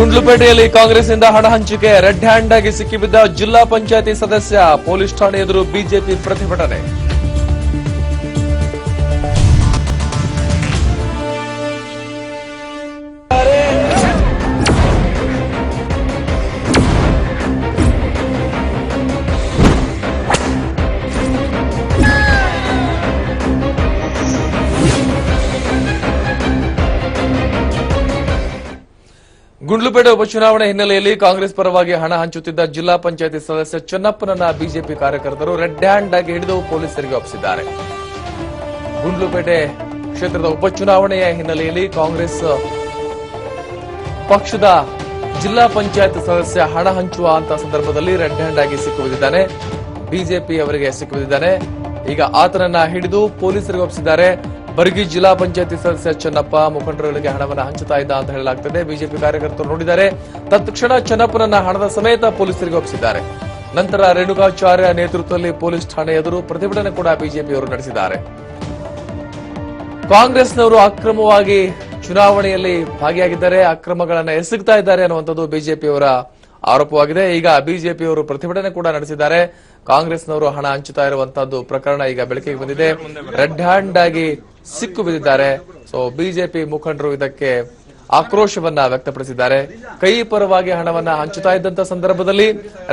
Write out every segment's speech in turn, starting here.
ಗುಂಡ್ಲುಪೇಟೆಯಲ್ಲಿ ಕಾಂಗ್ರೆಸ್ನಿಂದ ಹಣ ಹಂಚಿಕೆ ರೆಡ್ ಹ್ಯಾಂಡ್ ಆಗಿ ಸಿಕ್ಕಿಬಿದ್ದ ಜಿಲ್ಲಾ ಪಂಚಾಯತಿ ಸದಸ್ಯ ಪೊಲೀಸ್ ಠಾಣೆ ಎದುರು ಬಿಜೆಪಿ ಪ್ರತಿಭಟನೆ. ಗುಂಡ್ಲುಪೇಟೆ ಉಪಚುನಾವಣೆ ಹಿನ್ನೆಲೆಯಲ್ಲಿ ಕಾಂಗ್ರೆಸ್ ಪರವಾಗಿ ಹಣ ಹಂಚುತ್ತಿದ್ದ ಜಿಲ್ಲಾ ಪಂಚಾಯತಿ ಸದಸ್ಯ ಚನ್ನಪ್ಪನನ್ನ ಬಿಜೆಪಿ ಕಾರ್ಯಕರ್ತರು ರೆಡ್ ಹ್ಯಾಂಡ್ ಆಗಿ ಹಿಡಿದು ಪೊಲೀಸರಿಗೆ ಒಪ್ಪಿಸಿದ್ದಾರೆ. ಗುಂಡ್ಲುಪೇಟೆ ಕ್ಷೇತ್ರದ ಉಪಚುನಾವಣೆಯ ಹಿನ್ನೆಲೆಯಲ್ಲಿ ಕಾಂಗ್ರೆಸ್ ಪಕ್ಷದ ಜಿಲ್ಲಾ ಪಂಚಾಯತ್ ಸದಸ್ಯ ಹಣ ಹಂಚುವ ಅಂತ ಸಂದರ್ಭದಲ್ಲಿ ರೆಡ್ ಹ್ಯಾಂಡ್ ಆಗಿ ಸಿಕ್ಕಿಬಿದ್ದಿದ್ದಾನೆ. ಬಿಜೆಪಿ ಅವರಿಗೆ ಸಿಕ್ಕಿಬಿದ್ದಿದ್ದಾನೆ. ಈಗ ಆತನನ್ನ ಹಿಡಿದು ಪೊಲೀಸರಿಗೆ ಒಪ್ಪಿಸಿದ್ದಾರೆ. ಬರ್ಗಿ ಜಿಲ್ಲಾ ಪಂಚಾಯತಿ ಸದಸ್ಯ ಚನ್ನಪ್ಪ ಮುಖಂಡರುಗಳಿಗೆ ಹಣವನ್ನು ಹಂಚುತ್ತಾ ಇದ್ದ ಅಂತ ಹೇಳಲಾಗ್ತದೆ. ಬಿಜೆಪಿ ಕಾರ್ಯಕರ್ತರು ನೋಡಿದ್ದಾರೆ. ತತ್ಕ್ಷಣ ಚನ್ನಪ್ಪನನ್ನ ಹಣದ ಸಮೇತ ಪೊಲೀಸರಿಗೆ ಒಪ್ಪಿಸಿದ್ದಾರೆ. ನಂತರ ರೇಣುಕಾಚಾರ್ಯ ನೇತೃತ್ವದಲ್ಲಿ ಪೊಲೀಸ್ ಠಾಣೆ ಎದುರು ಪ್ರತಿಭಟನೆ ಕೂಡ ಬಿಜೆಪಿಯವರು ನಡೆಸಿದ್ದಾರೆ. ಕಾಂಗ್ರೆಸ್ನವರು ಅಕ್ರಮವಾಗಿ ಚುನಾವಣೆಯಲ್ಲಿ ಭಾಗಿಯಾಗಿದ್ದಾರೆ, ಅಕ್ರಮಗಳನ್ನು ಎಸಗ್ತಾ ಇದ್ದಾರೆ ಅನ್ನುವಂಥದ್ದು ಬಿಜೆಪಿಯವರ ಆರೋಪವಾಗಿದೆ. ಈಗ ಬಿಜೆಪಿಯವರು ಪ್ರತಿಭಟನೆ ಕೂಡ ನಡೆಸಿದ್ದಾರೆ. ಕಾಂಗ್ರೆಸ್ನವರು ಹಣ ಹಂಚುತ್ತಾ ಇರುವಂತಹದ್ದು ಪ್ರಕರಣ ಈಗ ಬೆಳಕಿಗೆ ಬಂದಿದೆ. ರೆಡ್ ಹ್ಯಾಂಡ್ ಆಗಿ ಸಿಕ್ಕು ಬಿದ್ದಿದ್ದಾರೆ. ಸೊ ಬಿಜೆಪಿ ಮುಖಂಡರು ಇದಕ್ಕೆ ಆಕ್ರೋಶವನ್ನ ವ್ಯಕ್ತಪಡಿಸಿದ್ದಾರೆ. ಕೈ ಪರವಾಗಿ ಹಣವನ್ನ ಹಂಚುತ್ತಾ ಇದ್ದಂತ ಸಂದರ್ಭದಲ್ಲಿ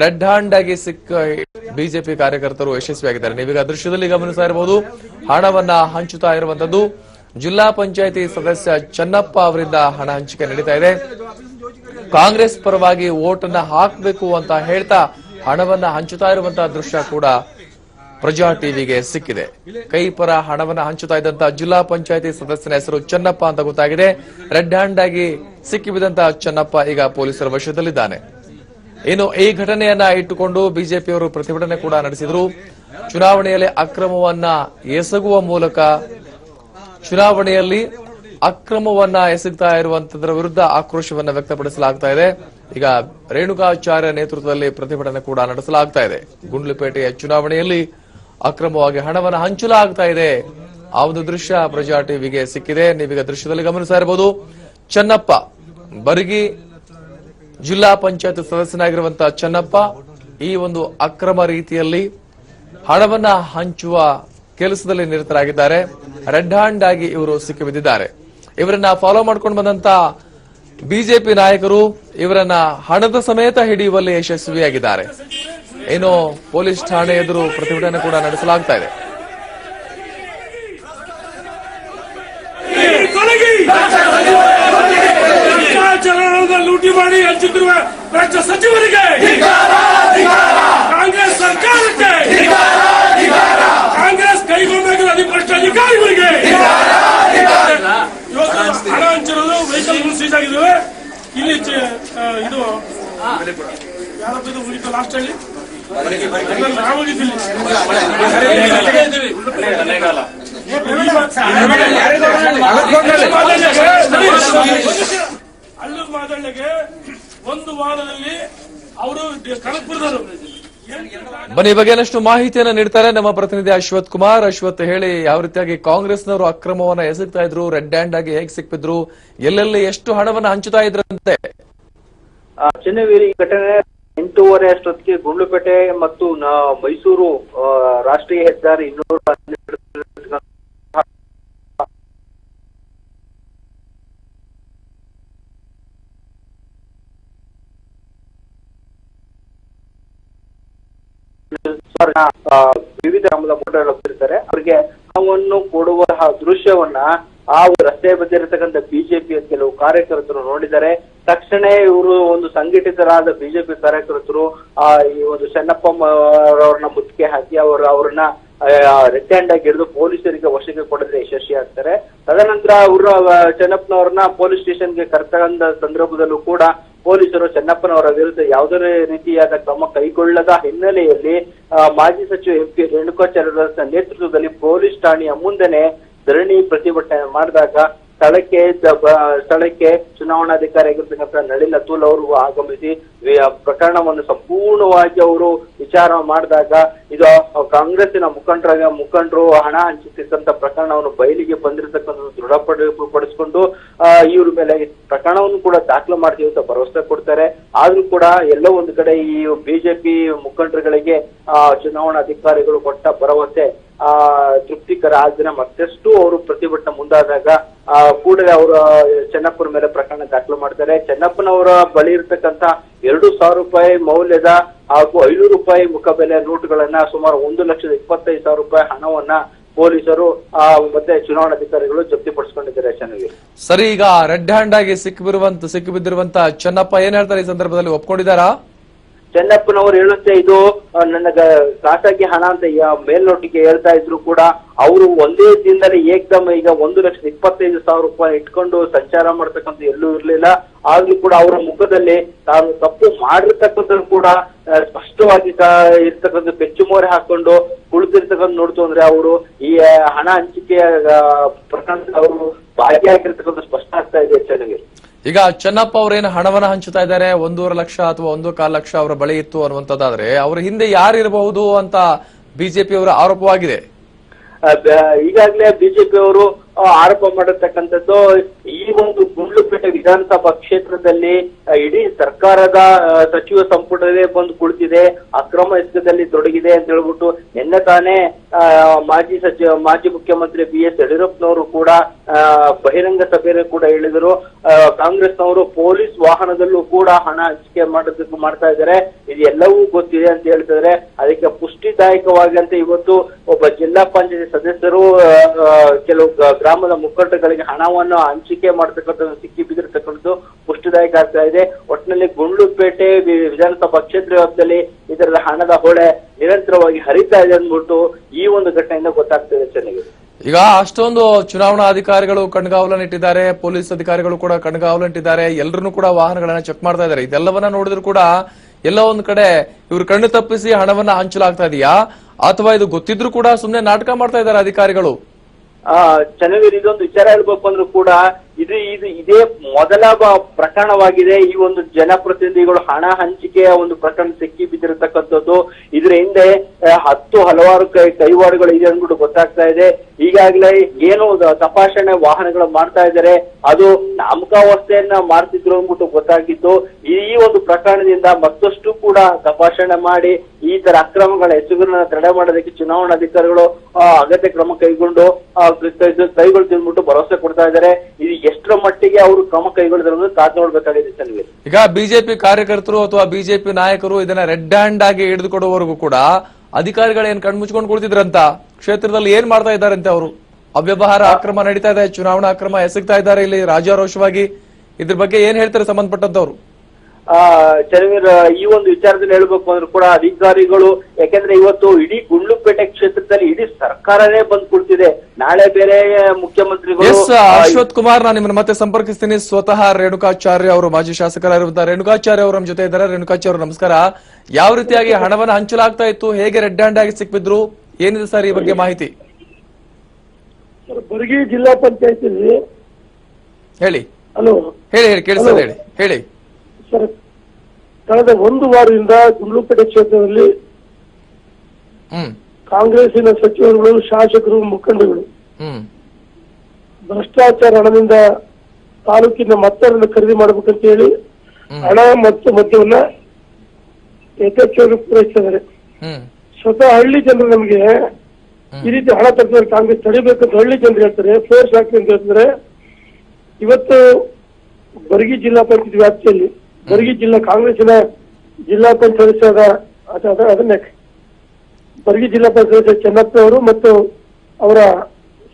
ರೆಡ್ ಹ್ಯಾಂಡ್ ಆಗಿ ಸಿಕ್ಕ ಬಿಜೆಪಿ ಕಾರ್ಯಕರ್ತರು ಯಶಸ್ವಿಯಾಗಿದ್ದಾರೆ. ನೀವೀಗ ದೃಶ್ಯದಲ್ಲಿ ಗಮನಿಸ್ತಾ ಇರಬಹುದು. ಹಣವನ್ನ ಹಂಚುತ್ತಾ ಇರುವಂತದ್ದು ಜಿಲ್ಲಾ ಪಂಚಾಯತಿ ಸದಸ್ಯ ಚನ್ನಪ್ಪ ಅವರಿಂದ ಹಣ ಹಂಚಿಕೆ ನಡೀತಾ ಇದೆ. ಕಾಂಗ್ರೆಸ್ ಪರವಾಗಿ ವೋಟ್ ಅನ್ನ ಹಾಕಬೇಕು ಅಂತ ಹೇಳ್ತಾ ಹಣವನ್ನ ಹಂಚುತ್ತಾ ಇರುವಂತಹ ದೃಶ್ಯ ಕೂಡ ಪ್ರಜಾ ಟಿವಿಗೆ ಸಿಕ್ಕಿದೆ. ಕೈ ಪರ ಹಣವನ್ನ ಹಂಚುತ್ತಾ ಇದ್ದಂತಹ ಜಿಲ್ಲಾ ಪಂಚಾಯತಿ ಸದಸ್ಯನ ಹೆಸರು ಚನ್ನಪ್ಪ ಅಂತ ಗೊತ್ತಾಗಿದೆ. ರೆಡ್ ಹ್ಯಾಂಡ್ ಆಗಿ ಸಿಕ್ಕಿಬಿದ್ದಂತಹ ಚನ್ನಪ್ಪ ಈಗ ಪೊಲೀಸರ ವಶದಲ್ಲಿದ್ದಾನೆ. ಇನ್ನು ಈ ಘಟನೆಯನ್ನ ಇಟ್ಟುಕೊಂಡು ಬಿಜೆಪಿಯವರು ಪ್ರತಿಭಟನೆ ಕೂಡ ನಡೆಸಿದರು. ಚುನಾವಣೆಯಲ್ಲಿ ಅಕ್ರಮವನ್ನ ಎಸಗುವ ಮೂಲಕ ಚುನಾವಣೆಯಲ್ಲಿ ಅಕ್ರಮವನ್ನ ಎಸಗ್ತಾ ಇರುವಂತದರ ವಿರುದ್ಧ ಆಕ್ರೋಶವನ್ನ ವ್ಯಕ್ತಪಡಿಸಲಾಗ್ತಾ ಇದೆ. ಈಗ ರೇಣುಕಾಚಾರ್ಯ ನೇತೃತ್ವದಲ್ಲಿ ಪ್ರತಿಭಟನೆ ಕೂಡ ನಡೆಸಲಾಗ್ತಾ ಇದೆ. ಗುಂಡ್ಲುಪೇಟೆಯ ಚುನಾವಣೆಯಲ್ಲಿ ಅಕ್ರಮವಾಗಿ ಹಣವನ್ನು ಹಂಚಲಾಗ್ತಾ ಇದೆ. ಆ ಒಂದು ದೃಶ್ಯ ಪ್ರಜಾ ಟಿವಿಗೆ ಸಿಕ್ಕಿದೆ. ನೀವೀಗ ದೃಶ್ಯದಲ್ಲಿ ಗಮನಿಸ್ತಾ ಇರಬಹುದು. ಚನ್ನಪ್ಪ ಬರ್ಗಿ ಜಿಲ್ಲಾ ಪಂಚಾಯತ್ ಸದಸ್ಯನಾಗಿರುವಂತಹ ಚನ್ನಪ್ಪ ಈ ಒಂದು ಅಕ್ರಮ ರೀತಿಯಲ್ಲಿ ಹಣವನ್ನ ಹಂಚುವ ಕೆಲಸದಲ್ಲಿ ನಿರತರಾಗಿದ್ದಾರೆ. ರೆಡ್ ಹ್ಯಾಂಡ್ ಆಗಿ ಇವರು ಸಿಕ್ಕಿಬಿದ್ದಿದ್ದಾರೆ. ಇವರನ್ನ ಫಾಲೋ ಮಾಡ್ಕೊಂಡು ಬಂದಂತ ಬಿಜೆಪಿ ನಾಯಕರು ಇವರನ್ನ ಹಣದ ಸಮೇತ ಹಿಡಿಯುವಲ್ಲಿ ಯಶಸ್ವಿಯಾಗಿದ್ದಾರೆ. ಏನು ಪೊಲೀಸ್ ಠಾಣೆ ಎದುರು ಪ್ರತಿಭಟನೆ ಕೂಡ ನಡೆಸಲಾಗ್ತಾ ಇದೆ. ಲೂಟಿ ಮಾಡಿ ಹಂಚುತ್ತಿರುವ ರಾಜ್ಯ ಸಚಿವರಿಗೆ ಕಾಂಗ್ರೆಸ್ ಸರ್ಕಾರಕ್ಕೆ ಕಾಂಗ್ರೆಸ್ ಕೈಗೊಂಡ ಭ್ರಷ್ಟ ಅಧಿಕಾರಿಗಳಿಗೆ ಹಣ ಹಂಚಿರೋದು ವೆಹಿಕಲ್ ಸೀಸ್ ಆಗಿದ್ದಾವೆ. ಇಲ್ಲಿ ಇದು ಯಾರದ್ದು ಮುಗಿತು ಲಾಸ್ಟ್ ಅಲ್ಲಿ ಅಲ್ಲೂರು ಮಾದಳ್ಳಿಗೆ ಒಂದು ವಾರದಲ್ಲಿ ಅವರು ಕನಕಪುರದವರು ಬನ್ನಿ ಬಗ್ಗೆ ಇನ್ನಷ್ಟು ಮಾಹಿತಿಯನ್ನ ನೀಡ್ತಾರೆ ನಮ್ಮ ಪ್ರತಿನಿಧಿ ಅಶ್ವಥ್ ಕುಮಾರ್. ಅಶ್ವಥ್, ಹೇಳಿ, ಯಾವ ರೀತಿಯಾಗಿ ಕಾಂಗ್ರೆಸ್ನವರು ಅಕ್ರಮವನ್ನ ಎಸಗ್ತಾ ಇದ್ರು, ರೆಡ್ ಹ್ಯಾಂಡ್ ಆಗಿ ಹೇಗೆ ಸಿಕ್ಕಿದ್ರು, ಎಲ್ಲೆಲ್ಲಿ ಎಷ್ಟು ಹಣವನ್ನ ಹಂಚುತ್ತಾ ಇದ್ರಂತೆ? ಚೆನ್ನವೀರಿ ಈ ಘಟನೆ 8:30 ಅಷ್ಟೊತ್ತಿಗೆ ಗುಂಡ್ಲುಪೇಟೆ ಮತ್ತು ಮೈಸೂರು ರಾಷ್ಟ್ರೀಯ ಹೆದ್ದಾರಿ 212 ವಿವಿಧ ಗ್ರಾಮದ ಮುಖಂಡರು ಹೋಗ್ತಿರ್ತಾರೆ. ಅವರಿಗೆ ಹಣವನ್ನು ಕೊಡುವ ದೃಶ್ಯವನ್ನ ಆ ರಸ್ತೆ ಬದಿರತಕ್ಕಂಥ ಬಿಜೆಪಿಯ ಕೆಲವು ಕಾರ್ಯಕರ್ತರು ನೋಡಿದ್ದಾರೆ. ತಕ್ಷಣ ಇವರು ಒಂದು ಸಂಘಟಿತರಾದ ಬಿಜೆಪಿ ಕಾರ್ಯಕರ್ತರು ಈ ಒಂದು ಚೆನ್ನಪ್ಪ ಅವರನ್ನ ಮುತ್ತಿಗೆ ಹಾಕಿ ಅವ್ರನ್ನ ರೆಡ್ ಹ್ಯಾಂಡ್ ಆಗಿ ಹಿಡಿದು ಪೊಲೀಸರಿಗೆ ವಶಕ್ಕೆ ಕೊಡದೆ ಯಶಸ್ವಿ ಆಗ್ತಾರೆ. ತದನಂತರ ಅವರು ಚೆನ್ನಪ್ಪನವ್ರನ್ನ ಪೊಲೀಸ್ ಸ್ಟೇಷನ್ಗೆ ಕರೆತಂದ ಸಂದರ್ಭದಲ್ಲೂ ಕೂಡ ಪೊಲೀಸರು ಚೆನ್ನಪ್ಪನವರ ವಿರುದ್ಧ ಯಾವುದೇ ರೀತಿಯಾದ ಕ್ರಮ ಕೈಗೊಳ್ಳದ ಹಿನ್ನೆಲೆಯಲ್ಲಿ ಮಾಜಿ ಸಚಿವ ಎಂಪಿ ರೇಣುಕಾಚಾರ್ಯ ನೇತೃತ್ವದಲ್ಲಿ ಪೊಲೀಸ್ ಠಾಣೆಯ ಮುಂದೆನೆ ಧರಣಿ ಪ್ರತಿಭಟನೆ ಮಾಡಿದಾಗ ಸ್ಥಳಕ್ಕೆ ಚುನಾವಣಾಧಿಕಾರಿಯಾಗಿರ್ತಕ್ಕಂಥ ನಳಿನ್ ಅತುಲ್ ಅವರು ಆಗಮಿಸಿ ಪ್ರಕರಣವನ್ನು ಸಂಪೂರ್ಣವಾಗಿ ಅವರು ವಿಚಾರ ಮಾಡಿದಾಗ ಇದು ಕಾಂಗ್ರೆಸ್ಸಿನ ಮುಖಂಡರು ಹಣ ಹಂಚುತ್ತಿದ್ದಂತ ಪ್ರಕರಣವನ್ನು ಬಯಲಿಗೆ ಬಂದಿರತಕ್ಕಂಥದ್ದು ದೃಢಪಡಿಸಿಕೊಂಡು ಇವ್ರ ಮೇಲೆ ಪ್ರಕರಣವನ್ನು ಕೂಡ ದಾಖಲು ಮಾಡ್ತೀವಿ ಅಂತ ಭರವಸೆ ಕೊಡ್ತಾರೆ. ಆದ್ರೂ ಕೂಡ ಎಲ್ಲೋ ಒಂದು ಕಡೆ ಈ ಬಿಜೆಪಿ ಮುಖಂಡರುಗಳಿಗೆ ಚುನಾವಣಾಧಿಕಾರಿಗಳು ಕೊಟ್ಟ ಭರವಸೆ ತೃಪ್ತಿಕರ ಆಗದೆ ಮತ್ತಷ್ಟು ಅವರು ಪ್ರತಿಭಟನೆ ಮುಂದಾದಾಗ ಕೂಡಲೇ ಅವರು ಚೆನ್ನಪ್ಪನ ಮೇಲೆ ಪ್ರಕರಣ ದಾಖಲು ಮಾಡ್ತಾರೆ. ಚೆನ್ನಪ್ಪನವರ ಬಳಿ ಇರತಕ್ಕಂತ 2,000 ರೂಪಾಯಿ ಮೌಲ್ಯದ ಹಾಗೂ 500 ರೂಪಾಯಿ ಮುಖಬೆಲೆ ನೋಟುಗಳನ್ನ ಸುಮಾರು 1,25,000 ರೂಪಾಯಿ ಹಣವನ್ನ ಪೊಲೀಸರು ಮತ್ತೆ ಚುನಾವಣಾಧಿಕಾರಿಗಳು ಜಪ್ತಿಪಡಿಸಿಕೊಂಡಿದ್ದಾರೆ. ಚೆನ್ನಾಗಿ ಸರಿ, ಈಗ ರೆಡ್ ಹ್ಯಾಂಡ್ ಆಗಿ ಸಿಕ್ಕಿಬಿದ್ದಿರುವಂತ ಚೆನ್ನಪ್ಪ ಏನ್ ಹೇಳ್ತಾರೆ ಈ ಸಂದರ್ಭದಲ್ಲಿ? ಒಪ್ಕೊಂಡಿದ್ದಾರಾ? ಚೆನ್ನಪ್ಪನವರು ಹೇಳುತ್ತೆ ಇದು ನನ್ನ ಖಾಸಗಿ ಹಣ ಅಂತ ಮೇಲ್ನೋಟಿಗೆ ಹೇಳ್ತಾ ಇದ್ರು ಕೂಡ ಅವರು ಒಂದೇ ದಿನದಲ್ಲಿ ಏಕದಮ್ ಈಗ 1,25,000 ರೂಪಾಯಿ ಇಟ್ಕೊಂಡು ಸಂಚಾರ ಮಾಡ್ತಕ್ಕಂಥ ಎಲ್ಲೂ ಇರ್ಲಿಲ್ಲ. ಆಗ್ಲೂ ಕೂಡ ಅವರ ಮುಖದಲ್ಲಿ ತಾನು ತಪ್ಪು ಮಾಡಿರ್ತಕ್ಕಂಥದ್ದು ಕೂಡ ಸ್ಪಷ್ಟವಾಗಿ ಇರ್ತಕ್ಕಂಥ ಬೆಚ್ಚುಮೋರೆ ಹಾಕೊಂಡು ಕುಳಿತಿರ್ತಕ್ಕಂಥ ನೋಡ್ತು ಅಂದ್ರೆ ಅವರು ಈ ಹಣ ಹಂಚಿಕೆಯ ಪ್ರಕರಣದಲ್ಲಿ ಅವರು ಭಾಗಿಯಾಗಿರ್ತಕ್ಕಂಥ ಸ್ಪಷ್ಟ ಆಗ್ತಾ ಇದೆ. ಚೆನ್ನಾಗಿ ಈಗ ಚೆನ್ನಪ್ಪ ಅವರೇನು ಹಣವನ್ನ ಹಂಚುತ್ತಾ ಇದ್ದಾರೆ, 1.5 ಲಕ್ಷ ಅಥವಾ 1.25 ಲಕ್ಷ ಅವರ ಬಳಿ ಇತ್ತು ಅನ್ನುವಂಥದ್ದಾದ್ರೆ ಅವರ ಹಿಂದೆ ಯಾರಿರಬಹುದು ಅಂತ ಬಿಜೆಪಿ ಅವರ ಆರೋಪವಾಗಿದೆ. ಈಗಾಗಲೇ ಬಿಜೆಪಿ ಅವರು ಆರೋಪ ಮಾಡಿರ್ತಕ್ಕಂಥದ್ದು ಈ ಒಂದು ಗುಂಡ್ಲುಪೇಟೆ ವಿಧಾನಸಭಾ ಕ್ಷೇತ್ರದಲ್ಲಿ ಇಡೀ ಸರ್ಕಾರದ ಸಚಿವ ಸಂಪುಟವೇ ಬಂದು ಕುಳಿತಿದೆ, ಅಕ್ರಮ ಎಸಗದಲ್ಲಿ ತೊಡಗಿದೆ ಅಂತ ಹೇಳ್ಬಿಟ್ಟು ನಿನ್ನೆ ತಾನೇ ಮಾಜಿ ಮುಖ್ಯಮಂತ್ರಿ BS ಯಡಿಯೂರಪ್ಪನವರು ಕೂಡ ಬಹಿರಂಗ ಸಭೆಯಲ್ಲಿ ಕೂಡ ಹೇಳಿದರು. ಕಾಂಗ್ರೆಸ್ನವರು ಪೊಲೀಸ್ ವಾಹನದಲ್ಲೂ ಕೂಡ ಹಣ ಹಂಚಿಕೆ ಮಾಡ್ತಾ ಇದ್ದಾರೆ, ಇದು ಎಲ್ಲವೂ ಗೊತ್ತಿದೆ ಅಂತ ಹೇಳ್ತಿದ್ದಾರೆ. ಅದಕ್ಕೆ ಪುಷ್ಟಿದಾಯಕವಾಗಿ ಅಂತ ಇವತ್ತು ಒಬ್ಬ ಜಿಲ್ಲಾ ಪಂಚಾಯತ್ ಸದಸ್ಯರು ಕೆಲವು ಗ್ರಾಮದ ಮುಖಂಡರುಗಳಿಗೆ ಹಣವನ್ನು ಹಂಚಿಕೆ ಮಾಡತಕ್ಕಂಥದ್ದು ಸಿಕ್ಕಿ ಬಿದ್ದಿರತಕ್ಕಂಥದ್ದು ಪುಷ್ಟಿದಾಯಕ ಆಗ್ತಾ ಇದೆ. ಒಟ್ಟಿನಲ್ಲಿ ಗುಂಡ್ಲುಪೇಟೆ ವಿಧಾನಸಭಾ ಕ್ಷೇತ್ರ ವ್ಯಾಪ್ತಿಯಲ್ಲಿ ಇದರ ಹಣದ ಹೊಳೆ ನಿರಂತರವಾಗಿ ಹರಿತಾ ಇದೆ ಅಂದ್ಬಿಟ್ಟು ಈ ಒಂದು ಘಟನೆಯಿಂದ ಗೊತ್ತಾಗ್ತದೆ. ಚೆನ್ನಾಗಿ ಈಗ ಅಷ್ಟೊಂದು ಚುನಾವಣಾ ಅಧಿಕಾರಿಗಳು ಕಣ್ಗಾವಲನ್ನಿಟ್ಟಿದ್ದಾರೆ, ಪೊಲೀಸ್ ಅಧಿಕಾರಿಗಳು ಕೂಡ ಕಣ್ಗಾವಲನ್ನಿಟ್ಟಿದ್ದಾರೆ, ಎಲ್ಲರನ್ನೂ ಕೂಡ ವಾಹನಗಳನ್ನ ಚೆಕ್ ಮಾಡ್ತಾ ಇದ್ದಾರೆ. ಇದೆಲ್ಲವನ್ನ ನೋಡಿದ್ರು ಕೂಡ ಎಲ್ಲೋ ಒಂದ್ ಕಡೆ ಇವ್ರು ಕಣ್ಣು ತಪ್ಪಿಸಿ ಹಣವನ್ನ ಹಂಚಲಾಗ್ತಾ ಇದೆಯಾ ಅಥವಾ ಇದು ಗೊತ್ತಿದ್ರು ಕೂಡ ಸುಮ್ನೆ ನಾಟಕ ಮಾಡ್ತಾ ಇದ್ದಾರೆ ಅಧಿಕಾರಿಗಳು? ಚೆನ್ನಾಗಿ ಇದೊಂದು ವಿಚಾರ ಹೇಳ್ಬೇಕು ಅಂದ್ರೂ ಕೂಡ ಇದೇ ಮೊದಲ ಪ್ರಕರಣವಾಗಿದೆ. ಈ ಒಂದು ಜನಪ್ರತಿನಿಧಿಗಳು ಹಣ ಹಂಚಿಕೆಯ ಒಂದು ಪ್ರಕರಣ ಸಿಕ್ಕಿ ಬಿದ್ದಿರತಕ್ಕಂಥದ್ದು. ಇದ್ರ ಹಿಂದೆ ಹಲವಾರು ಕೈವಾಡುಗಳು ಇದೆ ಅಂದ್ಬಿಟ್ಟು ಗೊತ್ತಾಗ್ತಾ ಇದೆ. ಈಗಾಗಲೇ ಏನು ತಪಾಸಣೆ ವಾಹನಗಳು ಮಾಡ್ತಾ ಇದ್ದಾರೆ, ಅದು ನಾಮಕಾವಸ್ಥೆಯನ್ನ ಮಾಡ್ತಿದ್ರು ಅಂದ್ಬಿಟ್ಟು ಗೊತ್ತಾಗಿತ್ತು. ಈ ಒಂದು ಪ್ರಕರಣದಿಂದ ಮತ್ತಷ್ಟು ಕೂಡ ತಪಾಸಣೆ ಮಾಡಿ ಈ ತರ ಅಕ್ರಮಗಳ ಎಸಗುರನ್ನ ತಡೆ ಮಾಡೋದಕ್ಕೆ ಚುನಾವಣಾಧಿಕಾರಿಗಳು ಅಗತ್ಯ ಕ್ರಮ ಕೈಗೊಳ್ತಿದ್ಬಿಟ್ಟು ಭರವಸೆ ಕೊಡ್ತಾ ಇದ್ದಾರೆ. ಇದು ಎಷ್ಟರ ಮಟ್ಟಿಗೆ ಅವರು ಕ್ರಮ ಕೈಗೊಳ್ಳಿದ್ರು ಕಾದು ನೋಡ್ಬೇಕಾಗಿದೆ. ಚೆನ್ನಾಗಿ ಈಗ ಬಿಜೆಪಿ ಕಾರ್ಯಕರ್ತರು ಅಥವಾ ಬಿಜೆಪಿ ನಾಯಕರು ಇದನ್ನ ರೆಡ್ ಹ್ಯಾಂಡ್ ಆಗಿ ಹಿಡಿದುಕೊಡುವವರೆಗೂ ಕೂಡ ಅಧಿಕಾರಿಗಳು ಏನ್ ಕಣ್ಮುಚ್ಕೊಂಡು ಕುಳಿತಿದ್ರಂತ, ಕ್ಷೇತ್ರದಲ್ಲಿ ಏನ್ ಮಾಡ್ತಾ ಇದ್ದಾರಂತೆ ಅವರು? ಅವ್ಯವಹಾರ ಅಕ್ರಮ ನಡೀತಾ ಇದೆ, ಚುನಾವಣಾ ಅಕ್ರಮ ಎಸಗ್ತಾ ಇದ್ದಾರೆ ಇಲ್ಲಿ ರಾಜಾರೋಷವಾಗಿ. ಇದ್ರ ಬಗ್ಗೆ ಏನ್ ಹೇಳ್ತಾರೆ ಸಂಬಂಧಪಟ್ಟಂತವ್ರು? ಚರವೀರ್, ಈ ಒಂದು ವಿಚಾರದಲ್ಲಿ ಹೇಳ್ಬೇಕು ಅಂದ್ರೆ ಕೂಡ ಅಧಿಕಾರಿಗಳು, ಯಾಕೆಂದ್ರೆ ಇವತ್ತು ಇಡೀ ಗುಂಡ್ಲುಪೇಟೆ ಕ್ಷೇತ್ರದಲ್ಲಿ ಇಡೀ ಸರ್ಕಾರನೇ ಬಂದ್ ಕುಳಿತಿದೆ. ನಾಳೆ ಬೇರೆ ಮುಖ್ಯಮಂತ್ರಿಗಳು. ಅಶ್ವಥ್ ಕುಮಾರ್, ನಾನು ನಿಮ್ಮನ್ನ ಮತ್ತೆ ಸಂಪರ್ಕಿಸ್ತೀನಿ. ಸ್ವತಃ ರೇಣುಕಾಚಾರ್ಯ ಅವರು ಮಾಜಿ ಶಾಸಕರಾಗಿರುವಂತಹ ರೇಣುಕಾಚಾರ್ಯ ಅವರು ನಮ್ಮ ಜೊತೆ ಇದ್ದಾರೆ. ರೇಣುಕಾಚಾರ್ಯ ಅವರು ನಮಸ್ಕಾರ. ಯಾವ ರೀತಿಯಾಗಿ ಹಣವನ್ನು ಹಂಚಲಾಗ್ತಾ ಇತ್ತು, ಹೇಗೆ ರೆಡ್ ಹ್ಯಾಂಡ್ ಆಗಿ ಸಿಕ್ಬಿದ್ರು, ಏನಿದೆ ಸರ್ ಈ ಬಗ್ಗೆ ಮಾಹಿತಿ? ಬರ್ಗಿ ಜಿಲ್ಲಾ ಪಂಚಾಯತ್ ಹೇಳಿ. ಹಲೋ, ಹೇಳಿ ಕೇಳಿಸ್ತದೆ, ಹೇಳಿ. ಸರ್, ಕಳೆದ ಒಂದು ವಾರದಿಂದ ಗುಂಡ್ಲುಪೇಟೆ ಕ್ಷೇತ್ರದಲ್ಲಿ ಕಾಂಗ್ರೆಸ್ಸಿನ ಸಚಿವರುಗಳು, ಶಾಸಕರು, ಮುಖಂಡರುಗಳು ಭ್ರಷ್ಟಾಚಾರ ಹಣದಿಂದ ತಾಲೂಕಿನ ಮತದಾರರನ್ನು ಖರೀದಿ ಮಾಡಬೇಕಂತ ಹೇಳಿ ಹಣ ಮತ್ತು ಮದ್ಯವನ್ನ ಯಥೇಚ್ಛವಾಗಿ ಪೂರೈಸಿದ್ದಾರೆ. ಸ್ವತಃ ಹಳ್ಳಿ ಜನರು ನಮಗೆ ಈ ರೀತಿ ಹಣ ತರ್ತಾರೆ, ಕಾಂಗ್ರೆಸ್ ತಡಿಬೇಕಂತ ಹಳ್ಳಿ ಜನರು ಹೇಳ್ತಾರೆ, ಫೋರ್ಸ್ ಹಾಕಿ ಅಂತ ಹೇಳ್ತಾರೆ. ಇವತ್ತು ಬರ್ಗಿ ಜಿಲ್ಲಾ ಪಂಚಾಯತ್ ವ್ಯಾಪ್ತಿಯಲ್ಲಿ ಬರ್ಗಿ ಜಿಲ್ಲಾ ಕಾಂಗ್ರೆಸ್ಸಿನ ಜಿಲ್ಲಾ ಪಂಚಾಯತ್ ಸದಸ್ಯರಾದ ಅದನ್ನೇ ಬರ್ಗಿ ಜಿಲ್ಲಾ ಪಂಚಾಯತ್ ಚೆನ್ನಪ್ಪ ಅವರು ಮತ್ತು ಅವರ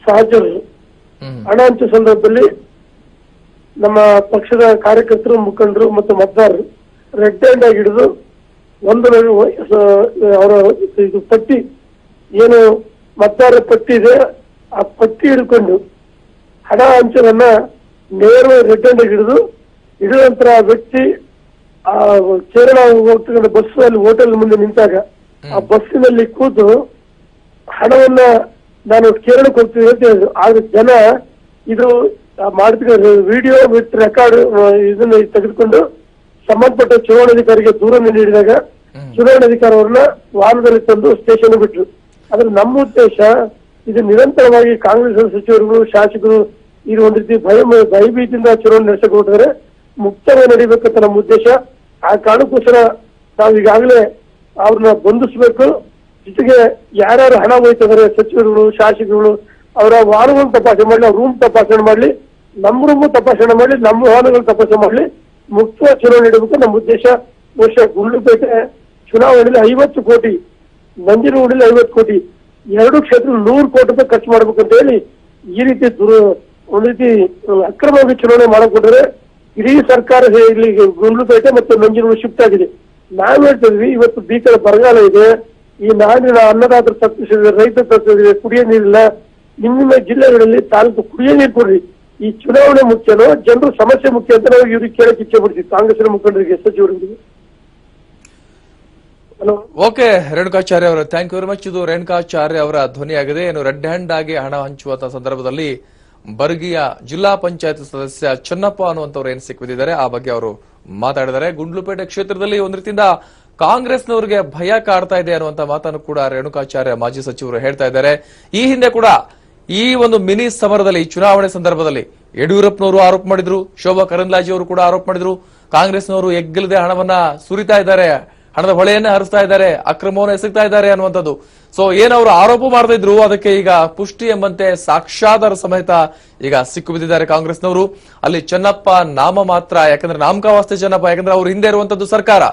ಸಹಚರರು ಹಣ ಹಂಚುವ ಸಂದರ್ಭದಲ್ಲಿ ನಮ್ಮ ಪಕ್ಷದ ಕಾರ್ಯಕರ್ತರು, ಮುಖಂಡರು ಮತ್ತು ಮತದಾರರು ರೆಡ್ ಹ್ಯಾಂಡ್ ಆಗಿ ಹಿಡಿದು ಅವರ ಇದು ಪಟ್ಟಿ ಏನು ಮತದಾರರ ಪಟ್ಟಿ ಇದೆ, ಆ ಪಟ್ಟಿ ಹಿಡ್ಕೊಂಡು ಹಣ ಹಂಚೋದನ್ನ ನೇರವಾಗಿ ರೆಡ್ ಹ್ಯಾಂಡ್ ಆಗಿ ಹಿಡಿದ ನಂತರ ಆ ವ್ಯಕ್ತಿ ಆ ಕೇರಳ ಹೋಗ್ತಕ್ಕಂಥ ಬಸ್ ಅಲ್ಲಿ ಹೋಟೆಲ್ ಮುಂದೆ ನಿಂತಾಗ ಆ ಬಸ್ಸಿನಲ್ಲಿ ಕೂತು ಹಣವನ್ನ ನಾನು ಕೇರಳಕ್ಕೆ ಹೋಗ್ತೀನಿ ಅಂತ ಹೇಳಿದ್ರು. ಆದ್ರೆ ಜನ ಇದು ಮಾಡಿದ ವಿಡಿಯೋ ವಿತ್ ರೆಕಾರ್ಡ್ ಇದನ್ನ ತೆಗೆದುಕೊಂಡು ಸಂಬಂಧಪಟ್ಟ ಚುನಾವಣಾಧಿಕಾರಿಗೆ ದೂರನ್ನು ನೀಡಿದಾಗ ಚುನಾವಣಾಧಿಕಾರಿ ಅವ್ರನ್ನ ವಾಹನದಲ್ಲಿ ತಂದು ಸ್ಟೇಷನ್ ಬಿಟ್ರು. ಆದ್ರೆ ನಮ್ಮ ಉದ್ದೇಶ ಇದು ನಿರಂತರವಾಗಿ ಕಾಂಗ್ರೆಸ್ ಸಚಿವರುಗಳು ಶಾಸಕರು ಇದು ಒಂದ್ ರೀತಿ ಭಯಭೀತಿಯಿಂದ ಚುನಾವಣೆ ನಡೆಸಕ್ಕೆ ಹೊರಟಿದ್ರೆ ಮುಕ್ತವಾಗಿ ನಡೀಬೇಕಂತ ನಮ್ಮ ಉದ್ದೇಶ. ಆ ಕಾರಣಕ್ಕೋಸ್ಕರ ನಾವು ಈಗಾಗಲೇ ಅವ್ರನ್ನ ಬಂಧಿಸಬೇಕು. ಜೊತೆಗೆ ಯಾರ್ಯಾರು ಹಣ ಹೋಯ್ತಿದ್ದಾರೆ ಸಚಿವರುಗಳು ಶಾಸಕರುಗಳು ಅವರ ವಾಹನಗಳನ್ನು ತಪಾಸಣೆ ಮಾಡಲಿ, ಅವ್ರ ರೂಮ್ ತಪಾಸಣೆ ಮಾಡಲಿ, ನಮ್ಮ ರೂಮ್ ತಪಾಸಣೆ ಮಾಡಲಿ, ನಮ್ಮ ವಾಹನಗಳನ್ನು ತಪಾಸಣೆ ಮಾಡಲಿ, ಮುಕ್ತವಾಗಿ ಚುನಾವಣೆ ನಡೆಯಬೇಕು ನಮ್ಮ ಉದ್ದೇಶ. ಬಹುಶಃ ಗುಂಡ್ಲುಪೇಟೆ ಚುನಾವಣೆಯಲ್ಲಿ 50 ಕೋಟಿ, ನಂಜನಗೂಡಲ್ಲಿ 50 ಕೋಟಿ, 2 ಕ್ಷೇತ್ರ 100 ಕೋಟಿ ರೂಪಾಯಿ ಖರ್ಚು ಮಾಡ್ಬೇಕಂತ ಹೇಳಿ ಈ ರೀತಿ ಒಂದ್ ರೀತಿ ಅಕ್ರಮವಾಗಿ ಚುನಾವಣೆ ಮಾಡಕೊಂಡ್ರೆ ಇಡೀ ಸರ್ಕಾರ ಇಲ್ಲಿ ಗುಂಡ್ಲುಪೇಟೆ ಮತ್ತು ನಂಜನಗೂಡು ಶಿಫ್ಟ್ ಆಗಿದೆ. ನಾವ್ ಹೇಳ್ತಿದ್ವಿ ಇವತ್ತು ಭೀಕರ ಬರಗಾಲ ಇದೆ, ಈ ನಾಡಿನ ಅನ್ನದಾತರು ತಪ್ಪಿಸಿದ್ರೆ, ರೈತರು ತಪ್ಪಿಸಿದ್ರೆ, ಕುಡಿಯೋ ನೀರಿಲ್ಲ. ನಿಮ್ಮ ಜಿಲ್ಲೆಗಳಲ್ಲಿ ತಾಲೂಕು ಕುಡಿಯೋ ನೀರು ಕೊಡ್ರಿ. ಈ ಚುನಾವಣೆ ಮುಖ್ಯನೋ ಜನರು ಸಮಸ್ಯೆ ಮುಖ್ಯ ಅಂತ ನಾವು ಇವ್ರಿಗೆ ಕೇಳಕ್ ಇಚ್ಛೆ ಪಡ್ತೀವಿ ಕಾಂಗ್ರೆಸ್ನ ಮುಖಂಡರಿಗೆ, ಸಚಿವರಿಗೆ. ಓಕೆ ರೇಣುಕಾಚಾರ್ಯ ಅವರು, ಥ್ಯಾಂಕ್ ಯು ವೆರಿ ಮಚ್. ಇದು ರೇಣುಕಾಚಾರ್ಯ ಅವರ ಧ್ವನಿಯಾಗಿದೆ. ಏನು ರೆಡ್ ಹ್ಯಾಂಡ್ ಆಗಿ ಹಣ ಹಂಚುವಂತ ಸಂದರ್ಭದಲ್ಲಿ ಬರ್ಗಿಯ ಜಿಲ್ಲಾ ಪಂಚಾಯತ್ ಸದಸ್ಯ ಚನ್ನಪ್ಪ ಅನ್ನುವಂಥವ್ರು ಏನ್ ಸಿಕ್ಕಿದ್ದಾರೆ ಆ ಬಗ್ಗೆ ಅವರು ಮಾತಾಡಿದ್ದಾರೆ. ಗುಂಡ್ಲುಪೇಟೆ ಕ್ಷೇತ್ರದಲ್ಲಿ ಒಂದ್ ರೀತಿಯಿಂದ ಕಾಂಗ್ರೆಸ್ನವರಿಗೆ ಭಯ ಕಾಡ್ತಾ ಇದೆ ಅನ್ನುವಂತ ಮಾತನ್ನು ಕೂಡ ರೇಣುಕಾಚಾರ್ಯ ಮಾಜಿ ಸಚಿವರು ಹೇಳ್ತಾ ಇದ್ದಾರೆ. ಈ ಹಿಂದೆ ಕೂಡ ಈ ಒಂದು ಮಿನಿ ಸಮರದಲ್ಲಿ ಚುನಾವಣೆ ಸಂದರ್ಭದಲ್ಲಿ ಯಡಿಯೂರಪ್ಪನವರು ಆರೋಪ ಮಾಡಿದ್ರು, ಶೋಭಾ ಕರಂದ್ಲಾಜೆ ಅವರು ಕೂಡ ಆರೋಪ ಮಾಡಿದ್ರು, ಕಾಂಗ್ರೆಸ್ನವರು ಎಗ್ಗಿಲ್ಲದೆ ಹಣವನ್ನ ಸುರಿತಾ ಇದ್ದಾರೆ, ಹಣದ ಹೊಳೆಯನ್ನೇ ಹರಿಸ್ತಾ ಇದ್ದಾರೆ, ಅಕ್ರಮವನ್ನು ಎಸಗ್ತಾ ಇದ್ದಾರೆ ಅನ್ನುವಂಥದ್ದು. ಸೊ ಏನವರು ಆರೋಪ ಮಾಡ್ತಾ ಇದ್ರು ಅದಕ್ಕೆ ಈಗ ಪುಷ್ಟಿ ಎಂಬಂತೆ ಸಾಕ್ಷ್ಯಾಧಾರ ಸಮೇತ ಈಗ ಸಿಕ್ಕು ಬಿದ್ದಿದ್ದಾರೆ ಕಾಂಗ್ರೆಸ್ನವರು. ಅಲ್ಲಿ ಚೆನ್ನಪ್ಪ ನಾಮ ಮಾತ್ರ, ಯಾಕಂದ್ರೆ ನಾಮಕಾವಾಸ್ತೆ ಚೆನ್ನಪ್ಪ, ಯಾಕಂದ್ರೆ ಅವ್ರು ಹಿಂದೆ ಇರುವಂತದ್ದು ಸರ್ಕಾರ.